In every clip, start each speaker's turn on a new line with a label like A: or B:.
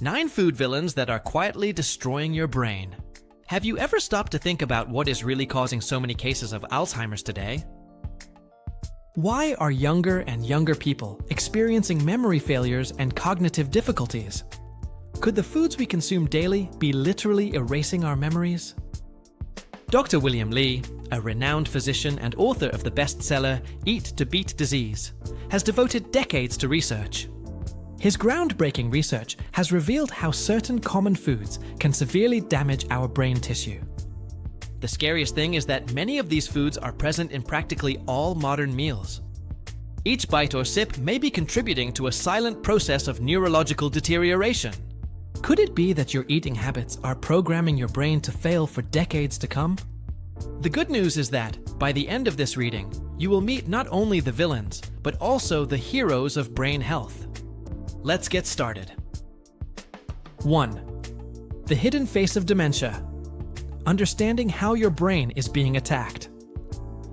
A: 9 food villains that are quietly destroying your brain. Have you ever stopped to think about what is really causing so many cases of Alzheimer's today? Why are younger and younger people experiencing memory failures and cognitive difficulties? Could the foods we consume daily be literally erasing our memories? Dr. William Li, a renowned physician and author of the bestseller Eat to Beat Disease, has devoted decades to research. His groundbreaking research has revealed how certain common foods can severely damage our brain tissue. The scariest thing is that many of these foods are present in practically all modern meals. Each bite or sip may be contributing to a silent process of neurological deterioration. Could it be that your eating habits are programming your brain to fail for decades to come? The good news is that, by the end of this reading, you will meet not only the villains, but also the heroes of brain health. Let's get started. 1. The hidden face of dementia. Understanding how your brain is being attacked.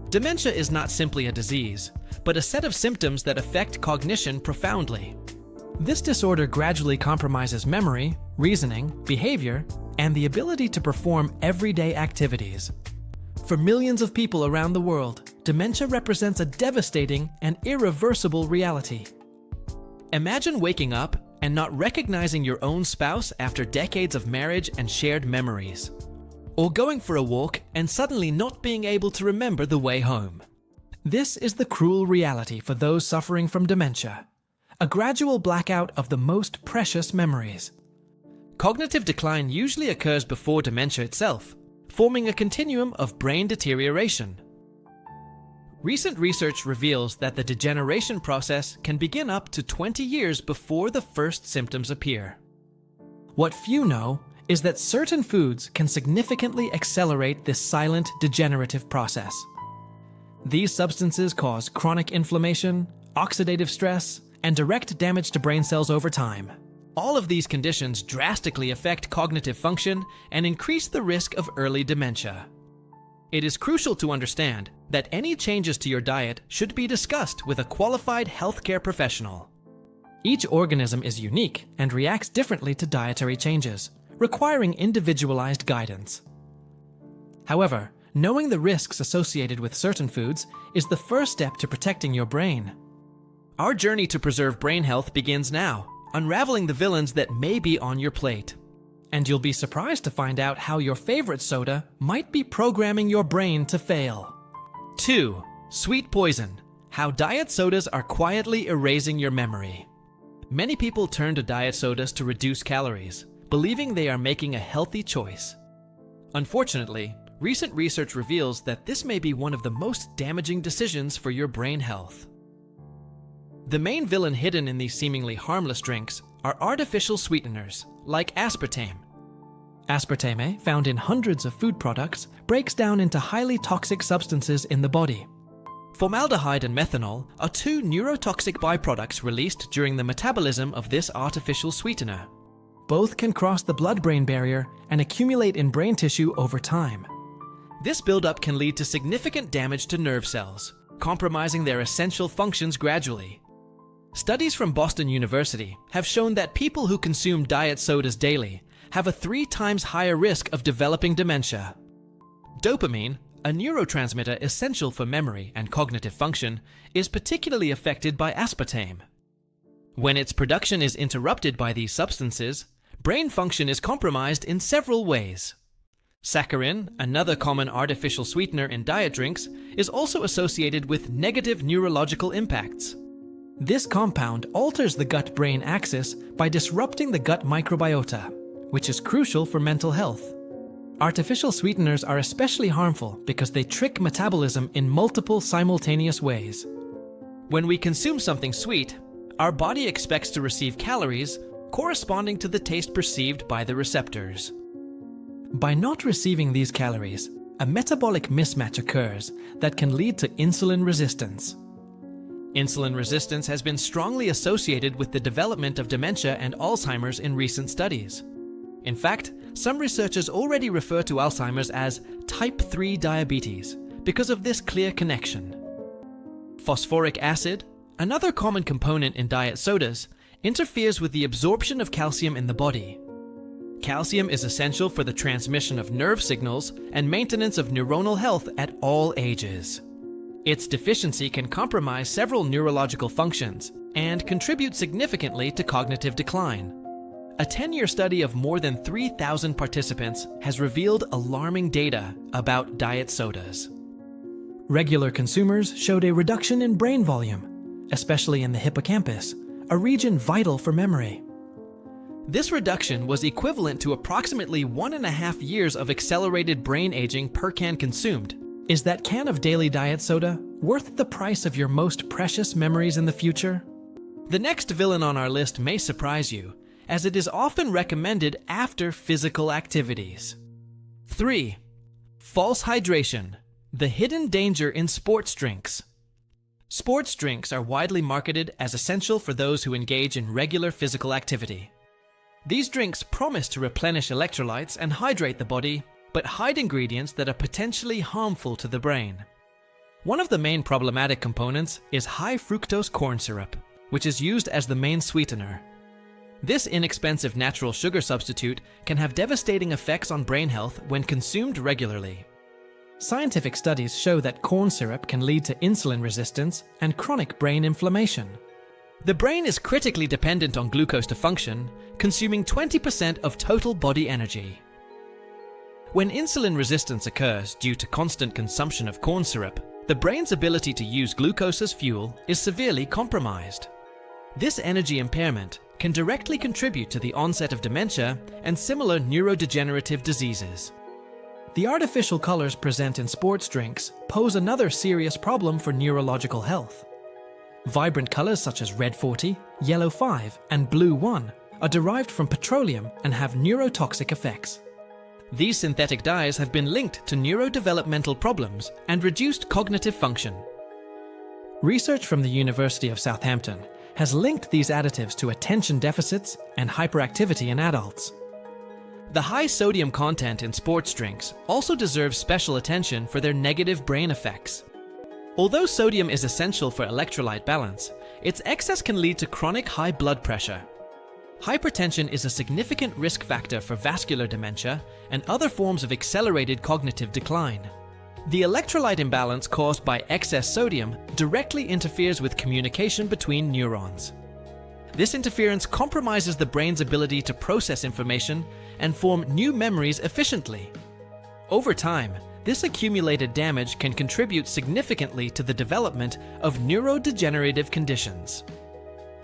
A: Dementia is not simply a disease, but a set of symptoms that affect cognition profoundly. This disorder gradually compromises memory, reasoning, behavior, and the ability to perform everyday activities. For millions of people around the world, dementia represents a devastating and irreversible reality. Imagine waking up and not recognizing your own spouse after decades of marriage and shared memories. Or going for a walk and suddenly not being able to remember the way home. This is the cruel reality for those suffering from dementia. A gradual blackout of the most precious memories. Cognitive decline usually occurs before dementia itself, forming a continuum of brain deterioration. Recent research reveals that the degeneration process can begin up to 20 years before the first symptoms appear. What few know is that certain foods can significantly accelerate this silent degenerative process. These substances cause chronic inflammation, oxidative stress, and direct damage to brain cells over time. All of these conditions drastically affect cognitive function and increase the risk of early dementia. It is crucial to understand that any changes to your diet should be discussed with a qualified healthcare professional. Each organism is unique and reacts differently to dietary changes, requiring individualized guidance. However, knowing the risks associated with certain foods is the first step to protecting your brain. Our journey to preserve brain health begins now, unraveling the villains that may be on your plate. And you'll be surprised to find out how your favorite soda might be programming your brain to fail. 2. Sweet poison. How diet sodas are quietly erasing your memory. Many people turn to diet sodas to reduce calories, believing they are making a healthy choice. Unfortunately, recent research reveals that this may be one of the most damaging decisions for your brain health. The main villain hidden in these seemingly harmless drinks are artificial sweeteners, like aspartame. Aspartame, found in hundreds of food products, breaks down into highly toxic substances in the body. Formaldehyde and methanol are 2 neurotoxic byproducts released during the metabolism of this artificial sweetener. Both can cross the blood-brain barrier and accumulate in brain tissue over time. This buildup can lead to significant damage to nerve cells, compromising their essential functions gradually. Studies from Boston University have shown that people who consume diet sodas daily have a 3 times higher risk of developing dementia. Dopamine, a neurotransmitter essential for memory and cognitive function, is particularly affected by aspartame. When its production is interrupted by these substances, brain function is compromised in several ways. Saccharin, another common artificial sweetener in diet drinks, is also associated with negative neurological impacts. This compound alters the gut-brain axis by disrupting the gut microbiota, which is crucial for mental health. Artificial sweeteners are especially harmful because they trick metabolism in multiple simultaneous ways. When we consume something sweet, our body expects to receive calories corresponding to the taste perceived by the receptors. By not receiving these calories, a metabolic mismatch occurs that can lead to insulin resistance. Insulin resistance has been strongly associated with the development of dementia and Alzheimer's in recent studies. In fact, some researchers already refer to Alzheimer's as type 3 diabetes because of this clear connection. Phosphoric acid, another common component in diet sodas, interferes with the absorption of calcium in the body. Calcium is essential for the transmission of nerve signals and maintenance of neuronal health at all ages. Its deficiency can compromise several neurological functions and contribute significantly to cognitive decline. A 10-year study of more than 3,000 participants has revealed alarming data about diet sodas. Regular consumers showed a reduction in brain volume, especially in the hippocampus, a region vital for memory. This reduction was equivalent to approximately 1.5 years of accelerated brain aging per can consumed. Is that can of daily diet soda worth the price of your most precious memories in the future? The next villain on our list may surprise you, as it is often recommended after physical activities. 3. False hydration, the hidden danger in sports drinks. Sports drinks are widely marketed as essential for those who engage in regular physical activity. These drinks promise to replenish electrolytes and hydrate the body, but hide ingredients that are potentially harmful to the brain. One of the main problematic components is high fructose corn syrup, which is used as the main sweetener. This inexpensive natural sugar substitute can have devastating effects on brain health when consumed regularly. Scientific studies show that corn syrup can lead to insulin resistance and chronic brain inflammation. The brain is critically dependent on glucose to function, consuming 20% of total body energy. When insulin resistance occurs due to constant consumption of corn syrup, the brain's ability to use glucose as fuel is severely compromised. This energy impairment can directly contribute to the onset of dementia and similar neurodegenerative diseases. The artificial colors present in sports drinks pose another serious problem for neurological health. Vibrant colors such as red 40, yellow 5, and blue 1 are derived from petroleum and have neurotoxic effects. These synthetic dyes have been linked to neurodevelopmental problems and reduced cognitive function. Research from the University of Southampton has linked these additives to attention deficits and hyperactivity in adults. The high sodium content in sports drinks also deserves special attention for their negative brain effects. Although sodium is essential for electrolyte balance, its excess can lead to chronic high blood pressure. Hypertension is a significant risk factor for vascular dementia and other forms of accelerated cognitive decline. The electrolyte imbalance caused by excess sodium directly interferes with communication between neurons. This interference compromises the brain's ability to process information and form new memories efficiently. Over time, this accumulated damage can contribute significantly to the development of neurodegenerative conditions.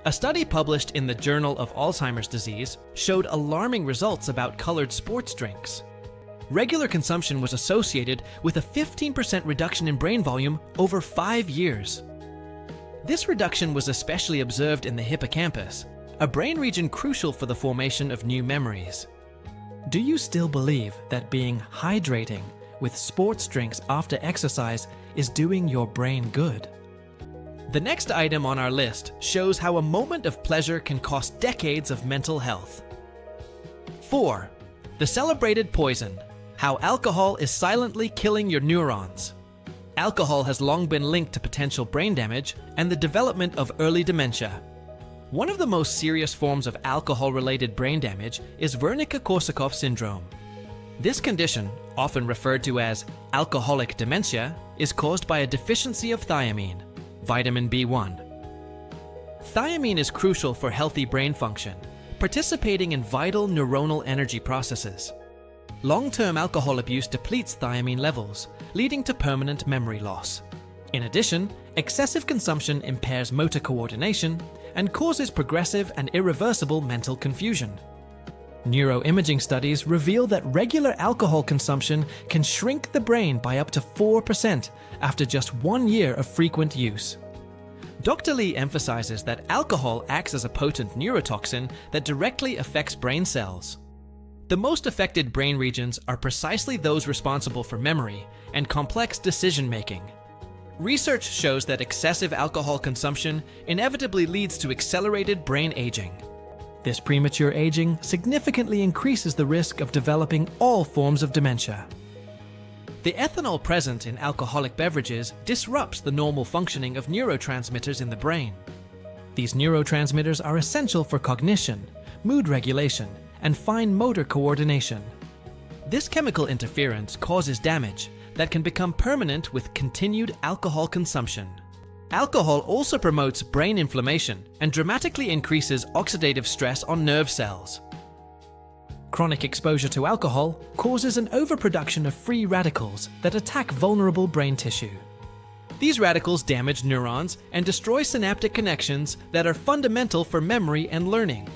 A: A study published in the Journal of Alzheimer's Disease showed alarming results about colored sports drinks. Regular consumption was associated with a 15% reduction in brain volume over 5 years. This reduction was especially observed in the hippocampus, a brain region crucial for the formation of new memories. Do you still believe that being hydrating with sports drinks after exercise is doing your brain good? The next item on our list shows how a moment of pleasure can cost decades of mental health. 4. The celebrated poison: how alcohol is silently killing your neurons. Alcohol has long been linked to potential brain damage and the development of early dementia. One of the most serious forms of alcohol-related brain damage is Wernicke-Korsakoff syndrome. This condition, often referred to as alcoholic dementia, is caused by a deficiency of thiamine, vitamin B1. Thiamine is crucial for healthy brain function, participating in vital neuronal energy processes. Long-term alcohol abuse depletes thiamine levels, leading to permanent memory loss. In addition, excessive consumption impairs motor coordination and causes progressive and irreversible mental confusion. Neuroimaging studies reveal that regular alcohol consumption can shrink the brain by up to 4% after just 1 year of frequent use. Dr. Lee emphasizes that alcohol acts as a potent neurotoxin that directly affects brain cells. The most affected brain regions are precisely those responsible for memory and complex decision-making. Research shows that excessive alcohol consumption inevitably leads to accelerated brain aging. This premature aging significantly increases the risk of developing all forms of dementia. The ethanol present in alcoholic beverages disrupts the normal functioning of neurotransmitters in the brain. These neurotransmitters are essential for cognition, mood regulation, and fine motor coordination. This chemical interference causes damage that can become permanent with continued alcohol consumption. Alcohol also promotes brain inflammation and dramatically increases oxidative stress on nerve cells. Chronic exposure to alcohol causes an overproduction of free radicals that attack vulnerable brain tissue. These radicals damage neurons and destroy synaptic connections that are fundamental for memory and learning.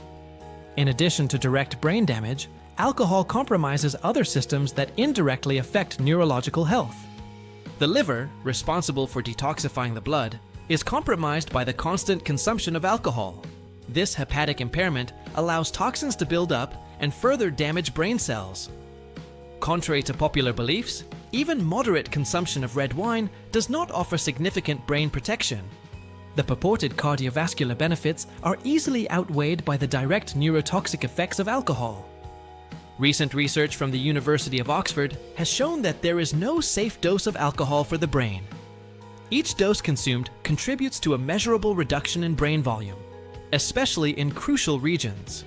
A: In addition to direct brain damage, alcohol compromises other systems that indirectly affect neurological health. The liver, responsible for detoxifying the blood, is compromised by the constant consumption of alcohol. This hepatic impairment allows toxins to build up and further damage brain cells. Contrary to popular beliefs, even moderate consumption of red wine does not offer significant brain protection. The purported cardiovascular benefits are easily outweighed by the direct neurotoxic effects of alcohol. Recent research from the University of Oxford has shown that there is no safe dose of alcohol for the brain. Each dose consumed contributes to a measurable reduction in brain volume, especially in crucial regions.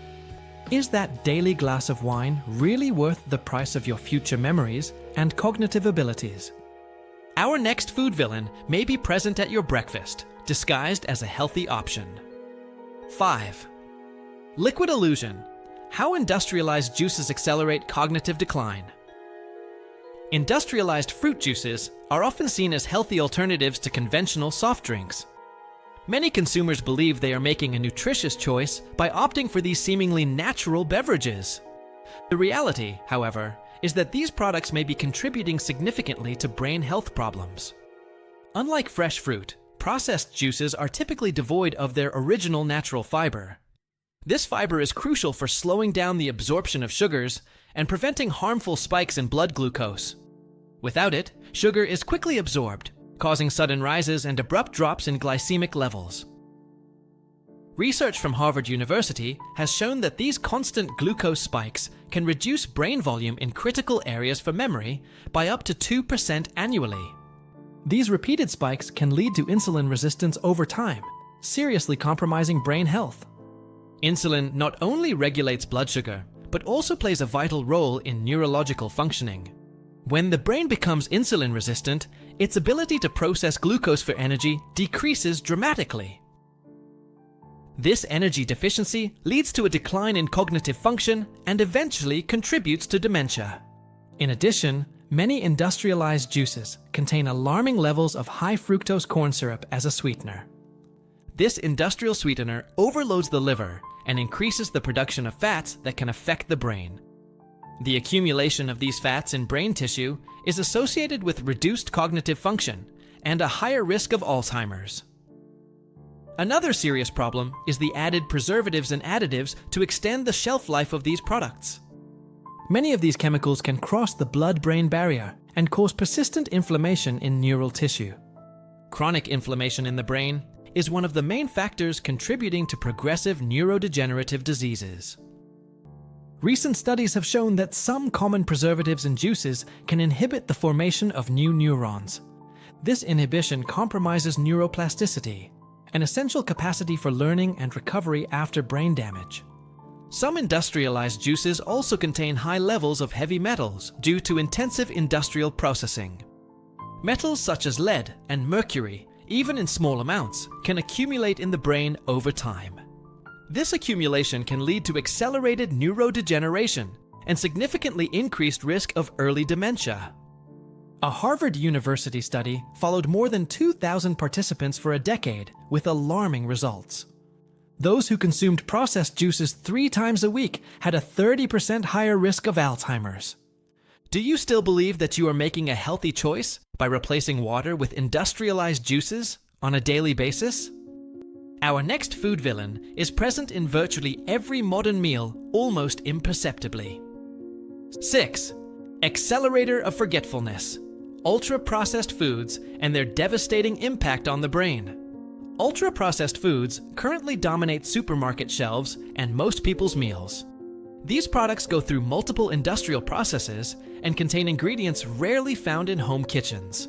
A: Is that daily glass of wine really worth the price of your future memories and cognitive abilities? Our next food villain may be present at your breakfast, disguised as a healthy option. 5. Liquid illusion. How industrialized juices accelerate cognitive decline. Industrialized fruit juices are often seen as healthy alternatives to conventional soft drinks. Many consumers believe they are making a nutritious choice by opting for these seemingly natural beverages. The reality, however, is that these products may be contributing significantly to brain health problems. Unlike fresh fruit, processed juices are typically devoid of their original natural fiber. This fiber is crucial for slowing down the absorption of sugars and preventing harmful spikes in blood glucose. Without it, sugar is quickly absorbed, causing sudden rises and abrupt drops in glycemic levels. Research from Harvard University has shown that these constant glucose spikes can reduce brain volume in critical areas for memory by up to 2% annually. These repeated spikes can lead to insulin resistance over time, seriously compromising brain health. Insulin not only regulates blood sugar, but also plays a vital role in neurological functioning. When the brain becomes insulin resistant, its ability to process glucose for energy decreases dramatically. This energy deficiency leads to a decline in cognitive function and eventually contributes to dementia. In addition, many industrialized juices contain alarming levels of high fructose corn syrup as a sweetener. This industrial sweetener overloads the liver and increases the production of fats that can affect the brain. The accumulation of these fats in brain tissue is associated with reduced cognitive function and a higher risk of Alzheimer's. Another serious problem is the added preservatives and additives to extend the shelf life of these products. Many of these chemicals can cross the blood-brain barrier and cause persistent inflammation in neural tissue. Chronic inflammation in the brain is one of the main factors contributing to progressive neurodegenerative diseases. Recent studies have shown that some common preservatives in juices can inhibit the formation of new neurons. This inhibition compromises neuroplasticity, an essential capacity for learning and recovery after brain damage. Some industrialized juices also contain high levels of heavy metals due to intensive industrial processing. Metals such as lead and mercury, even in small amounts, can accumulate in the brain over time. This accumulation can lead to accelerated neurodegeneration and significantly increased risk of early dementia. A Harvard University study followed more than 2,000 participants for a decade with alarming results. Those who consumed processed juices 3 times a week had a 30% higher risk of Alzheimer's. Do you still believe that you are making a healthy choice by replacing water with industrialized juices on a daily basis? Our next food villain is present in virtually every modern meal almost imperceptibly. 6. Accelerator of forgetfulness. Ultra-processed foods and their devastating impact on the brain. Ultra-processed foods currently dominate supermarket shelves and most people's meals. These products go through multiple industrial processes and contain ingredients rarely found in home kitchens.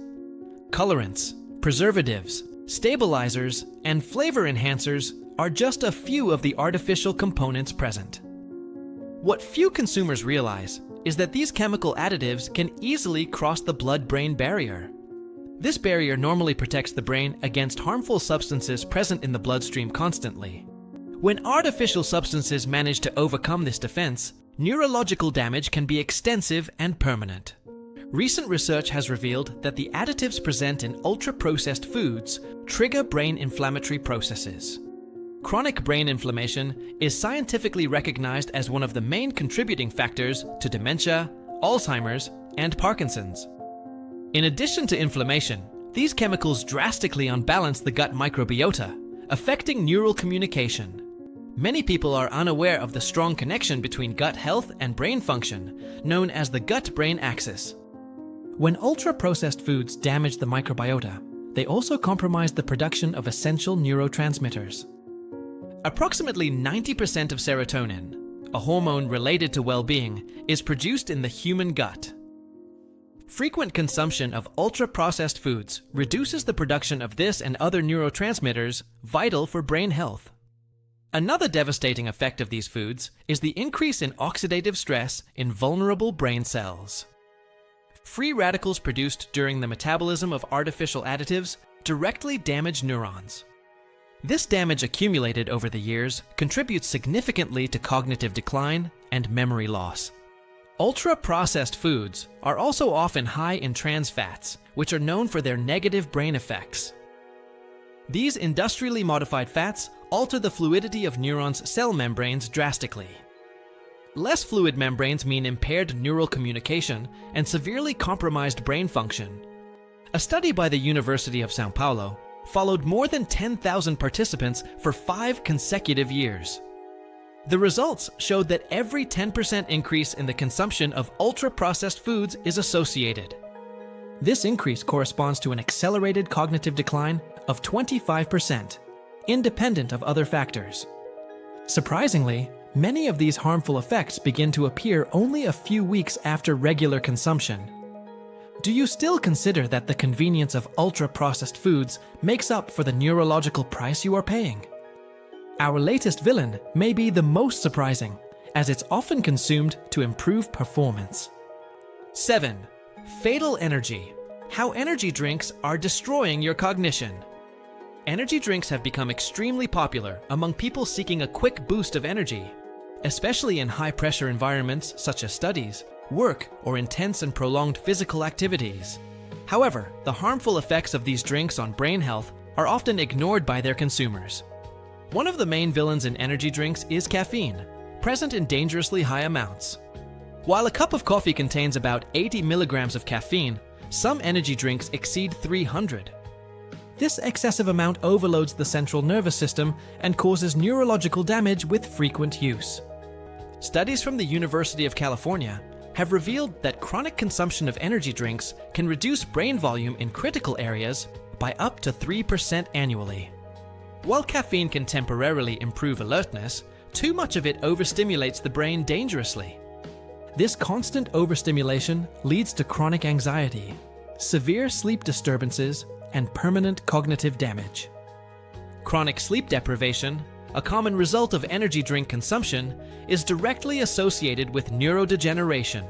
A: Colorants, preservatives, stabilizers, and flavor enhancers are just a few of the artificial components present. What few consumers realize is that these chemical additives can easily cross the blood-brain barrier. This barrier normally protects the brain against harmful substances present in the bloodstream constantly. When artificial substances manage to overcome this defense, neurological damage can be extensive and permanent. Recent research has revealed that the additives present in ultra-processed foods trigger brain inflammatory processes. Chronic brain inflammation is scientifically recognized as one of the main contributing factors to dementia, Alzheimer's, and Parkinson's. In addition to inflammation, these chemicals drastically unbalance the gut microbiota, affecting neural communication. Many people are unaware of the strong connection between gut health and brain function, known as the gut-brain axis. When ultra-processed foods damage the microbiota, they also compromise the production of essential neurotransmitters. Approximately 90% of serotonin, a hormone related to well-being, is produced in the human gut. Frequent consumption of ultra-processed foods reduces the production of this and other neurotransmitters vital for brain health. Another devastating effect of these foods is the increase in oxidative stress in vulnerable brain cells. Free radicals produced during the metabolism of artificial additives directly damage neurons. This damage accumulated over the years contributes significantly to cognitive decline and memory loss. Ultra-processed foods are also often high in trans fats, which are known for their negative brain effects. These industrially modified fats alter the fluidity of neurons' cell membranes drastically. Less fluid membranes mean impaired neural communication and severely compromised brain function. A study by the University of São Paulo followed more than 10,000 participants for 5 consecutive years. The results showed that every 10% increase in the consumption of ultra-processed foods is associated. This increase corresponds to an accelerated cognitive decline of 25%, independent of other factors. Surprisingly, many of these harmful effects begin to appear only a few weeks after regular consumption. Do you still consider that the convenience of ultra-processed foods makes up for the neurological price you are paying? Our latest villain may be the most surprising, as it's often consumed to improve performance. 7. Fatal energy. How energy drinks are destroying your cognition. Energy drinks have become extremely popular among people seeking a quick boost of energy, especially in high-pressure environments such as studies, work, or intense and prolonged physical activities. However, the harmful effects of these drinks on brain health are often ignored by their consumers. One of the main villains in energy drinks is caffeine, present in dangerously high amounts. While a cup of coffee contains about 80 milligrams of caffeine, some energy drinks exceed 300. This excessive amount overloads the central nervous system and causes neurological damage with frequent use. Studies from the University of California have revealed that chronic consumption of energy drinks can reduce brain volume in critical areas by up to 3% annually. While caffeine can temporarily improve alertness, too much of it overstimulates the brain dangerously. This constant overstimulation leads to chronic anxiety, severe sleep disturbances, and permanent cognitive damage. Chronic sleep deprivation, a common result of energy drink consumption, is directly associated with neurodegeneration.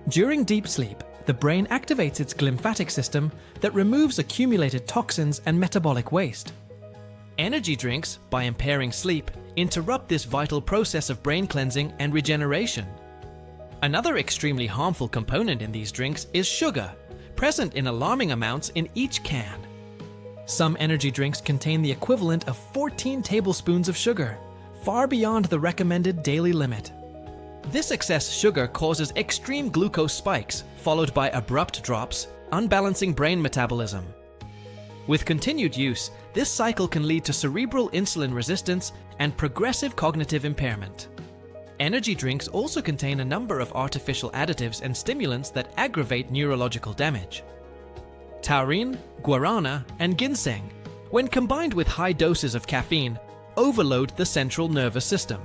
A: During deep sleep, the brain activates its glymphatic system that removes accumulated toxins and metabolic waste. Energy drinks, by impairing sleep, interrupt this vital process of brain cleansing and regeneration. Another extremely harmful component in these drinks is sugar, present in alarming amounts in each can. Some energy drinks contain the equivalent of 14 tablespoons of sugar, far beyond the recommended daily limit. This excess sugar causes extreme glucose spikes, followed by abrupt drops, unbalancing brain metabolism. With continued use, this cycle can lead to cerebral insulin resistance and progressive cognitive impairment. Energy drinks also contain a number of artificial additives and stimulants that aggravate neurological damage. Taurine, guarana, and ginseng, when combined with high doses of caffeine, overload the central nervous system.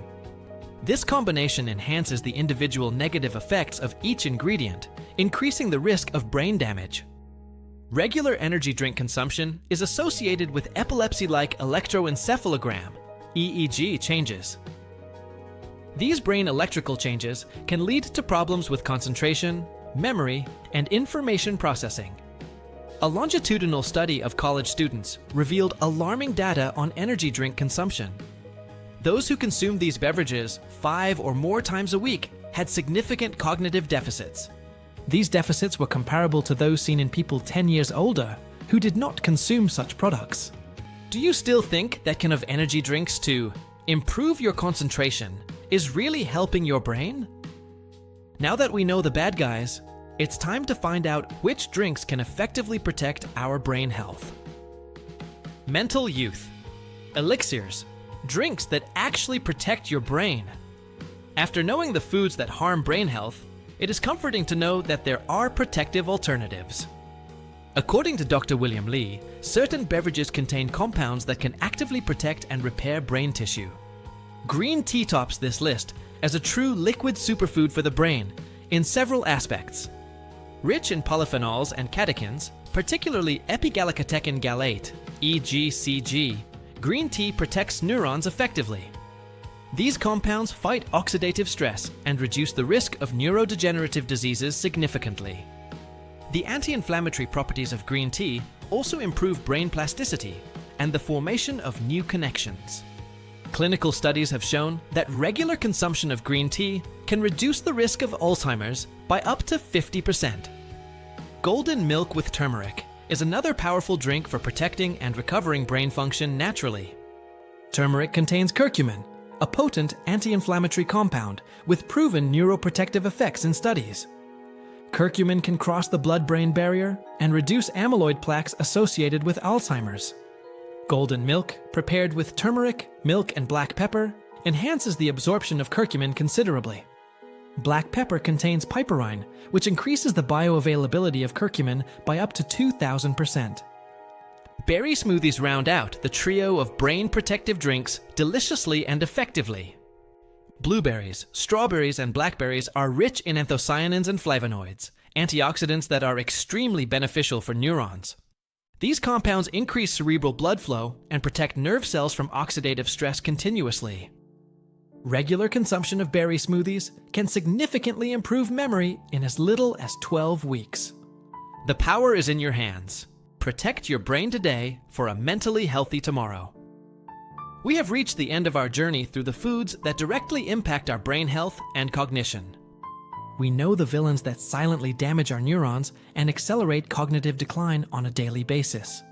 A: This combination enhances the individual negative effects of each ingredient, increasing the risk of brain damage. Regular energy drink consumption is associated with epilepsy-like electroencephalogram, EEG changes. These brain electrical changes can lead to problems with concentration, memory, and information processing. A longitudinal study of college students revealed alarming data on energy drink consumption. Those who consumed these beverages 5 or more times a week had significant cognitive deficits. These deficits were comparable to those seen in people 10 years older who did not consume such products. Do you still think that kind of energy drinks to improve your concentration is really helping your brain? Now that we know the bad guys, it's time to find out which drinks can effectively protect our brain health. Mental youth. Elixirs. Drinks that actually protect your brain. After knowing the foods that harm brain health, it is comforting to know that there are protective alternatives. According to Dr. William Lee, certain beverages contain compounds that can actively protect and repair brain tissue. Green tea tops this list as a true liquid superfood for the brain in several aspects. Rich in polyphenols and catechins, particularly epigallocatechin gallate, EGCG, green tea protects neurons effectively. These compounds fight oxidative stress and reduce the risk of neurodegenerative diseases significantly. The anti-inflammatory properties of green tea also improve brain plasticity and the formation of new connections. Clinical studies have shown that regular consumption of green tea can reduce the risk of Alzheimer's by up to 50%. Golden milk with turmeric is another powerful drink for protecting and recovering brain function naturally. Turmeric contains curcumin, a potent anti-inflammatory compound with proven neuroprotective effects in studies. Curcumin can cross the blood-brain barrier and reduce amyloid plaques associated with Alzheimer's. Golden milk, prepared with turmeric, milk, and black pepper, enhances the absorption of curcumin considerably. Black pepper contains piperine, which increases the bioavailability of curcumin by up to 2,000%. Berry smoothies round out the trio of brain-protective drinks deliciously and effectively. Blueberries, strawberries, and blackberries are rich in anthocyanins and flavonoids, antioxidants that are extremely beneficial for neurons. These compounds increase cerebral blood flow and protect nerve cells from oxidative stress continuously. Regular consumption of berry smoothies can significantly improve memory in as little as 12 weeks. The power is in your hands. Protect your brain today for a mentally healthy tomorrow. We have reached the end of our journey through the foods that directly impact our brain health and cognition. We know the villains that silently damage our neurons and accelerate cognitive decline on a daily basis.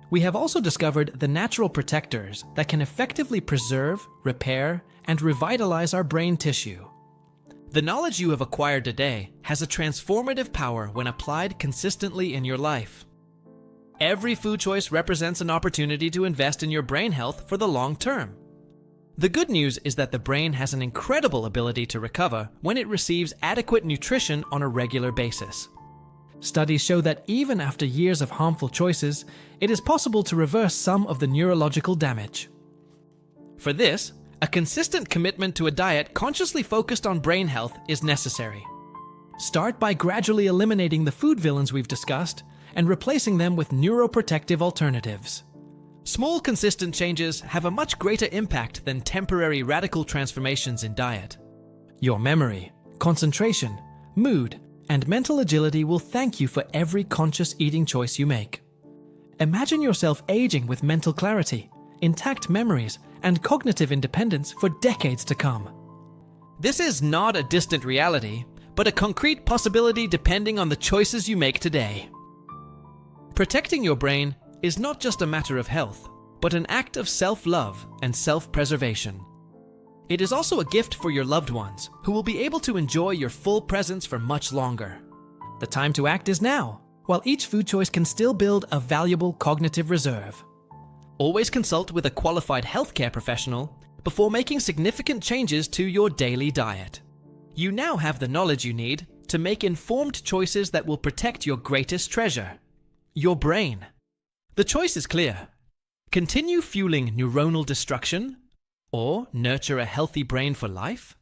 A: We have also discovered the natural protectors that can effectively preserve, repair, and revitalize our brain tissue. The knowledge you have acquired today has a transformative power when applied consistently in your life. Every food choice represents an opportunity to invest in your brain health for the long term. The good news is that the brain has an incredible ability to recover when it receives adequate nutrition on a regular basis. Studies show that even after years of harmful choices, it is possible to reverse some of the neurological damage. For this, a consistent commitment to a diet consciously focused on brain health is necessary. Start by gradually eliminating the food villains we've discussed and replacing them with neuroprotective alternatives. Small, consistent changes have a much greater impact than temporary radical transformations in diet. Your memory, concentration, mood, and mental agility will thank you for every conscious eating choice you make. Imagine yourself aging with mental clarity, intact memories, and cognitive independence for decades to come. This is not a distant reality, but a concrete possibility depending on the choices you make today. Protecting your brain is not just a matter of health, but an act of self-love and self-preservation. It is also a gift for your loved ones, who will be able to enjoy your full presence for much longer. The time to act is now, while each food choice can still build a valuable cognitive reserve. Always consult with a qualified healthcare professional before making significant changes to your daily diet. You now have the knowledge you need to make informed choices that will protect your greatest treasure, your brain. The choice is clear. Continue fueling neuronal destruction or nurture a healthy brain for life?